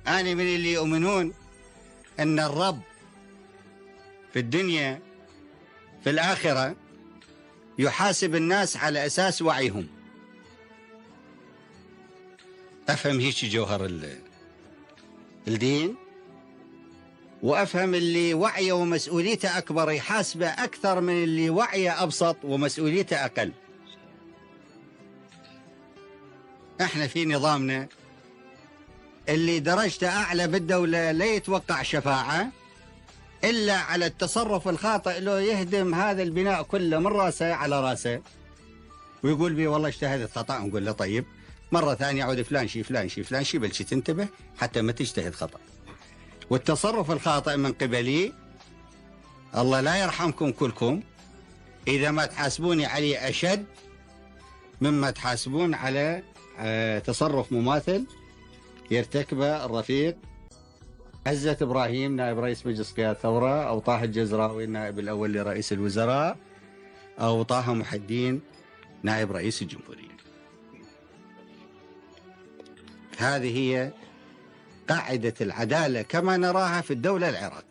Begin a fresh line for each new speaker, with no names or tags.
أنا من اللي يؤمنون أن الرب في الدنيا في الآخرة يحاسب الناس على أساس وعيهم. أفهم هيك جوهر الدين، وأفهم اللي وعيه ومسؤوليته أكبر يحاسبه أكثر من اللي وعيه أبسط ومسؤوليته أقل. احنا في نظامنا اللي درجته أعلى بالدولة لا يتوقع شفاعة إلا على التصرف الخاطئ، لو يهدم هذا البناء كله من راسه على راسه ويقول بي والله اجتهدت خطأ، نقول له طيب مرة ثانية يعود فلان شي فلان شي فلان شي، بل شي تنتبه حتى ما تجتهد خطأ. والتصرف الخاطئ من قبلي الله لا يرحمكم كلكم إذا ما تحاسبوني عليه أشد مما تحاسبون على تصرف مماثل يرتكبه الرفيق عزة إبراهيم نائب رئيس مجلس قيادة الثورة، أو طه الجزراوي النائب الأول لرئيس الوزراء، أو طه محدين نائب رئيس الجمهورية. هذه هي قاعدة العدالة كما نراها في الدولة العراقية.